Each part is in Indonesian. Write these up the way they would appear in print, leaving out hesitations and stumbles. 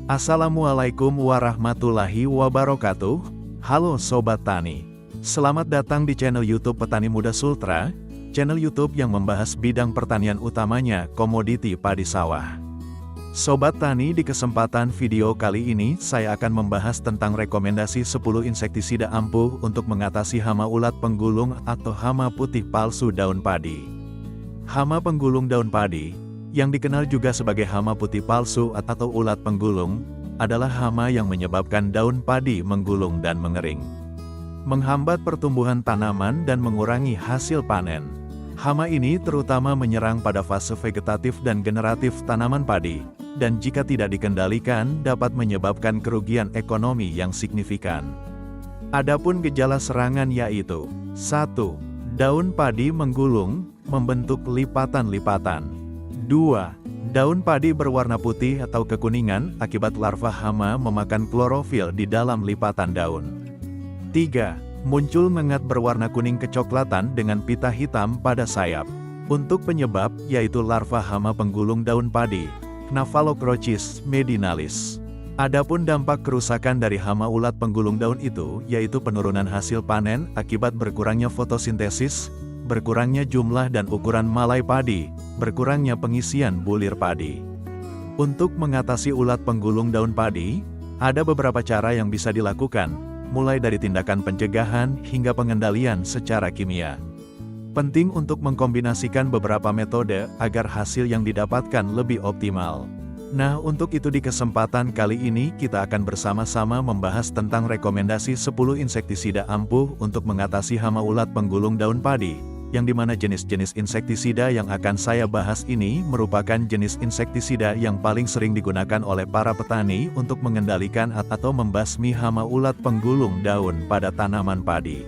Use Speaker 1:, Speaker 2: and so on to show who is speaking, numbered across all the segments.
Speaker 1: Assalamualaikum warahmatullahi wabarakatuh. Halo Sobat Tani. Selamat datang di channel YouTube Petani Muda Sultra, channel YouTube yang membahas bidang pertanian utamanya komoditi padi sawah. Sobat Tani, di kesempatan video kali ini saya akan membahas tentang rekomendasi 10 insektisida ampuh untuk mengatasi hama ulat penggulung atau hama putih palsu daun padi. Hama penggulung daun padi, yang dikenal juga sebagai hama putih palsu atau ulat penggulung, adalah hama yang menyebabkan daun padi menggulung dan mengering, menghambat pertumbuhan tanaman dan mengurangi hasil panen. Hama ini terutama menyerang pada fase vegetatif dan generatif tanaman padi, dan jika tidak dikendalikan dapat menyebabkan kerugian ekonomi yang signifikan. Adapun gejala serangan yaitu 1. Daun padi menggulung, membentuk lipatan-lipatan. 2. Daun padi berwarna putih atau kekuningan akibat larva hama memakan klorofil di dalam lipatan daun. 3. Muncul ngengat berwarna kuning kecoklatan dengan pita hitam pada sayap. Untuk penyebab, yaitu larva hama penggulung daun padi, Cnaphalocrocis medinalis. Adapun dampak kerusakan dari hama ulat penggulung daun itu, yaitu penurunan hasil panen akibat berkurangnya fotosintesis, berkurangnya jumlah dan ukuran malai padi, berkurangnya pengisian bulir padi. Untuk mengatasi ulat penggulung daun padi, ada beberapa cara yang bisa dilakukan, mulai dari tindakan pencegahan hingga pengendalian secara kimia. Penting untuk mengkombinasikan beberapa metode agar hasil yang didapatkan lebih optimal. Nah, untuk itu di kesempatan kali ini kita akan bersama-sama membahas tentang rekomendasi 10 insektisida ampuh untuk mengatasi hama ulat penggulung daun padi, yang dimana jenis-jenis insektisida yang akan saya bahas ini merupakan jenis insektisida yang paling sering digunakan oleh para petani untuk mengendalikan atau membasmi hama ulat penggulung daun pada tanaman padi.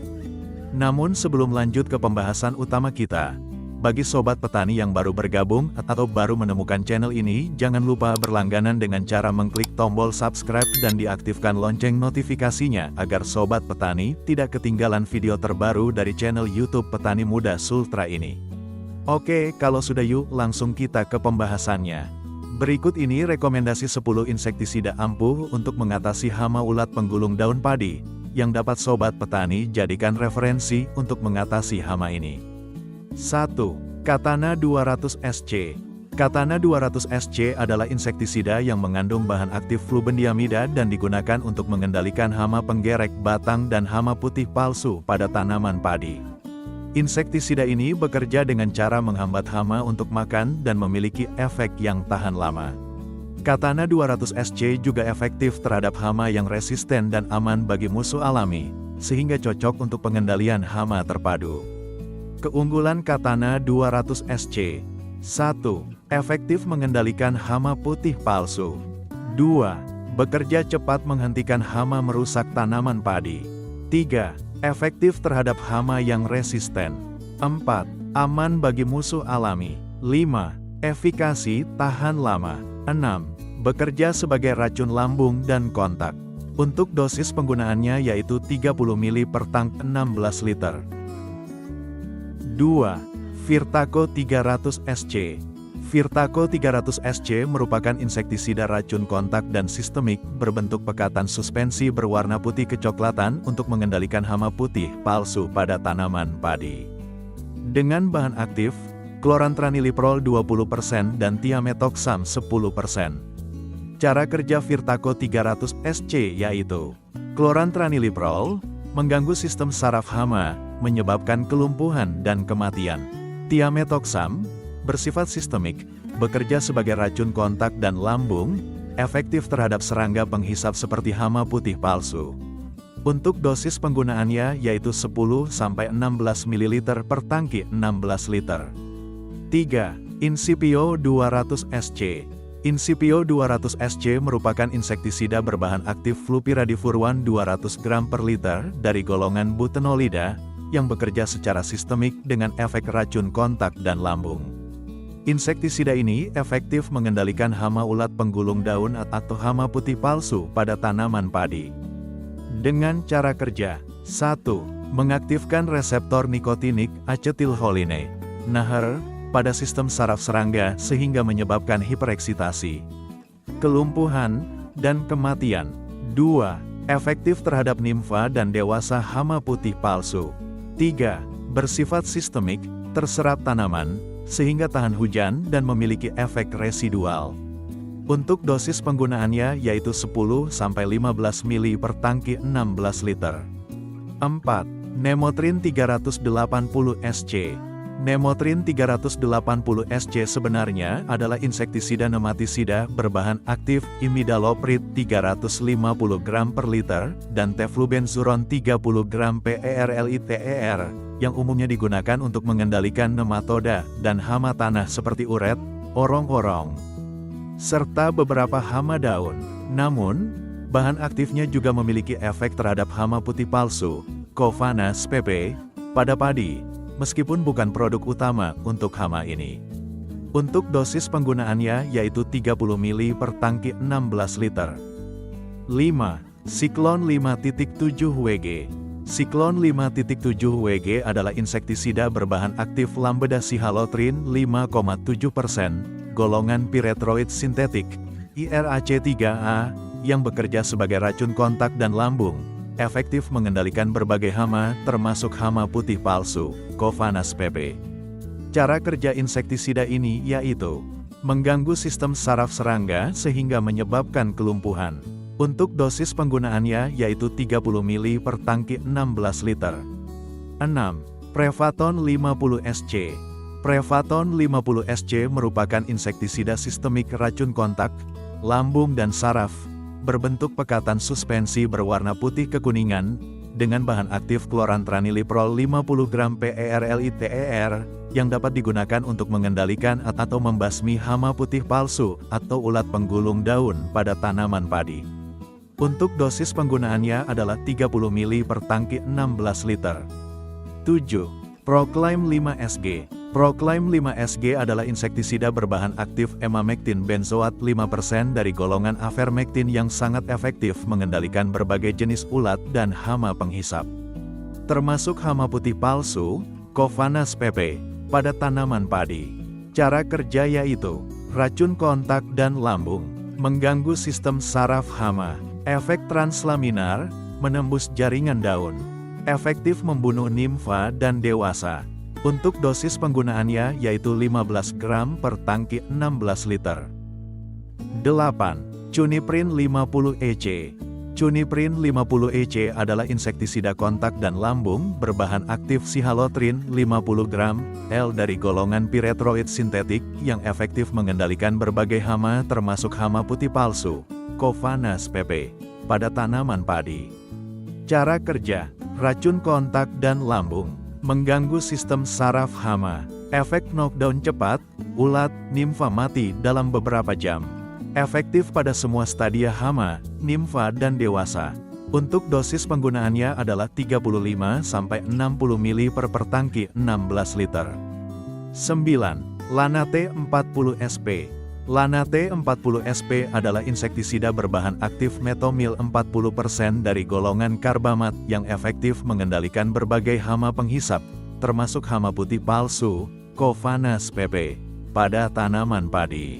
Speaker 1: Namun sebelum lanjut ke pembahasan utama kita, bagi sobat petani yang baru bergabung atau baru menemukan channel ini, jangan lupa berlangganan dengan cara mengklik tombol subscribe dan diaktifkan lonceng notifikasinya agar sobat petani tidak ketinggalan video terbaru dari channel YouTube Petani Muda Sultra ini. Oke, kalau sudah yuk langsung kita ke pembahasannya. Berikut ini rekomendasi 10 insektisida ampuh untuk mengatasi hama ulat penggulung daun padi, yang dapat sobat petani jadikan referensi untuk mengatasi hama ini. 1. Katana 200 SC. Katana 200 SC adalah insektisida yang mengandung bahan aktif flubendiamida dan digunakan untuk mengendalikan hama penggerek batang dan hama putih palsu pada tanaman padi. Insektisida ini bekerja dengan cara menghambat hama untuk makan dan memiliki efek yang tahan lama. Katana 200 SC juga efektif terhadap hama yang resisten dan aman bagi musuh alami, sehingga cocok untuk pengendalian hama terpadu. Keunggulan Katana 200 SC. 1. Efektif mengendalikan hama putih palsu. 2. Bekerja cepat menghentikan hama merusak tanaman padi. 3. Efektif terhadap hama yang resisten. 4. Aman bagi musuh alami. 5. Efikasi tahan lama. 6. Bekerja sebagai racun lambung dan kontak. Untuk dosis penggunaannya yaitu 30 ml per tang 16 liter. 2. Virtaco 300 SC. Virtaco 300 SC merupakan insektisida racun kontak dan sistemik berbentuk pekatan suspensi berwarna putih kecoklatan untuk mengendalikan hama putih palsu pada tanaman padi. Dengan bahan aktif, klorantraniliprol 20% dan thiamethoxam 10%. Cara kerja Virtaco 300 SC yaitu, klorantraniliprol mengganggu sistem saraf hama, menyebabkan kelumpuhan dan kematian. Thiamethoxam bersifat sistemik, bekerja sebagai racun kontak dan lambung, efektif terhadap serangga penghisap seperti hama putih palsu. Untuk dosis penggunaannya yaitu 10-16 ml per tangki 16 liter. 3. Incipio 200 SC. Incipio 200 SC merupakan insektisida berbahan aktif flupiradifurwan 200 gram per liter dari golongan butenolida, yang bekerja secara sistemik dengan efek racun kontak dan lambung. Insektisida ini efektif mengendalikan hama ulat penggulung daun atau hama putih palsu pada tanaman padi. Dengan cara kerja, 1. Mengaktifkan reseptor nikotinik acetilcholine, NAHR, pada sistem saraf serangga sehingga menyebabkan hipereksitasi, kelumpuhan, dan kematian. 2. Efektif terhadap nimfa dan dewasa hama putih palsu. 3. Bersifat sistemik, terserap tanaman, sehingga tahan hujan dan memiliki efek residual. Untuk dosis penggunaannya yaitu 10-15 ml per tangki 16 liter. 4. Nemotrin 380 SC. Nemotrin 380 SC sebenarnya adalah insektisida nematisida berbahan aktif imidaloprid 350 gram per liter dan teflubenzuron 30 gram per yang umumnya digunakan untuk mengendalikan nematoda dan hama tanah seperti uret, orong-orong, serta beberapa hama daun. Namun, bahan aktifnya juga memiliki efek terhadap hama putih palsu, Kovanas pp, pada padi, meskipun bukan produk utama untuk hama ini. Untuk dosis penggunaannya yaitu 30 ml per tangki 16 liter. 5. Siklon 5.7 WG. Siklon 5.7 WG adalah insektisida berbahan aktif lambda-sihalotrin 5,7%, golongan piretroid sintetik, IRAC3A, yang bekerja sebagai racun kontak dan lambung, efektif mengendalikan berbagai hama, termasuk hama putih palsu, Kovanas pp. Cara kerja insektisida ini yaitu mengganggu sistem saraf serangga sehingga menyebabkan kelumpuhan. Untuk dosis penggunaannya yaitu 30 ml per tangki 16 liter. 6. Prevaton 50 SC. Prevaton 50 SC merupakan insektisida sistemik racun kontak, lambung dan saraf, berbentuk pekatan suspensi berwarna putih kekuningan, dengan bahan aktif klorantraniliprol 50 gram per yang dapat digunakan untuk mengendalikan atau membasmi hama putih palsu atau ulat penggulung daun pada tanaman padi. Untuk dosis penggunaannya adalah 30 ml per tangki 16 liter. 7. Proclaim 5 SG. Proclaim 5 SG adalah insektisida berbahan aktif emamectin benzoat 5% dari golongan avermectin yang sangat efektif mengendalikan berbagai jenis ulat dan hama penghisap, termasuk hama putih palsu, Kovanas pp, pada tanaman padi. Cara kerja yaitu racun kontak dan lambung, mengganggu sistem saraf hama, efek translaminar, menembus jaringan daun, efektif membunuh nimfa dan dewasa. Untuk dosis penggunaannya yaitu 15 gram per tangki 16 liter. 8. Cuniprin 50 EC. Cuniprin 50 EC adalah insektisida kontak dan lambung berbahan aktif sihalotrin 50 gram L dari golongan piretroid sintetik yang efektif mengendalikan berbagai hama termasuk hama putih palsu, Kovanas pp, pada tanaman padi. Cara kerja, racun kontak dan lambung, mengganggu sistem saraf hama, efek knockdown cepat, ulat, nimfa mati dalam beberapa jam. Efektif pada semua stadia hama, nimfa dan dewasa. Untuk dosis penggunaannya adalah 35-60 ml per tangki 16 liter. 9. Lanate 40 SP. Lanate 40 SP adalah insektisida berbahan aktif metomil 40% dari golongan karbamat yang efektif mengendalikan berbagai hama penghisap, termasuk hama putih palsu, Kovanas pp, pada tanaman padi.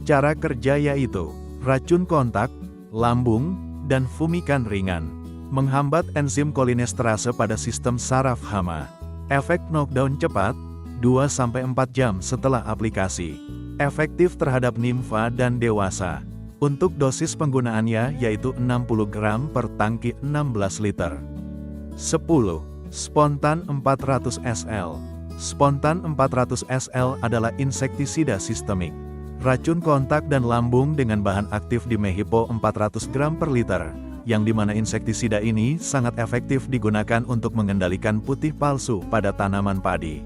Speaker 1: Cara kerja yaitu racun kontak, lambung, dan fumikan ringan, menghambat enzim kolinesterase pada sistem saraf hama. Efek knockdown cepat, 2-4 jam setelah aplikasi. Efektif terhadap nimfa dan dewasa. Untuk dosis penggunaannya yaitu 60 gram per tangki 16 liter. 10. Spontan 400 SL. Spontan 400 SL adalah insektisida sistemik, racun kontak dan lambung dengan bahan aktif dimehipo 400 gram per liter, yang dimana insektisida ini sangat efektif digunakan untuk mengendalikan putih palsu pada tanaman padi.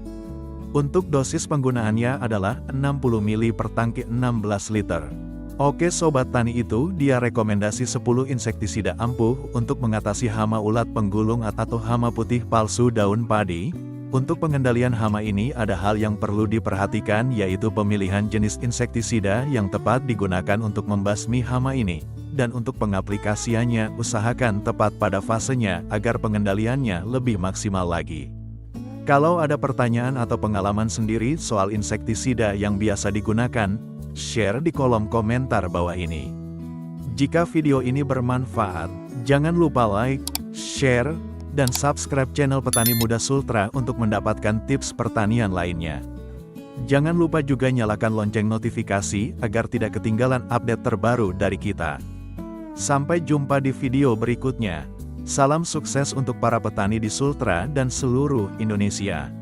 Speaker 1: Untuk dosis penggunaannya adalah 60 ml per tangki 16 liter. Oke Sobat Tani, itu dia rekomendasi 10 insektisida ampuh untuk mengatasi hama ulat penggulung atau hama putih palsu daun padi. Untuk pengendalian hama ini ada hal yang perlu diperhatikan, yaitu pemilihan jenis insektisida yang tepat digunakan untuk membasmi hama ini. Dan untuk pengaplikasiannya usahakan tepat pada fasenya agar pengendaliannya lebih maksimal lagi. Kalau ada pertanyaan atau pengalaman sendiri soal insektisida yang biasa digunakan, share di kolom komentar bawah ini. Jika video ini bermanfaat, jangan lupa like, share, dan subscribe channel Petani Muda Sultra untuk mendapatkan tips pertanian lainnya. Jangan lupa juga nyalakan lonceng notifikasi agar tidak ketinggalan update terbaru dari kita. Sampai jumpa di video berikutnya. Salam sukses untuk para petani di Sultra dan seluruh Indonesia.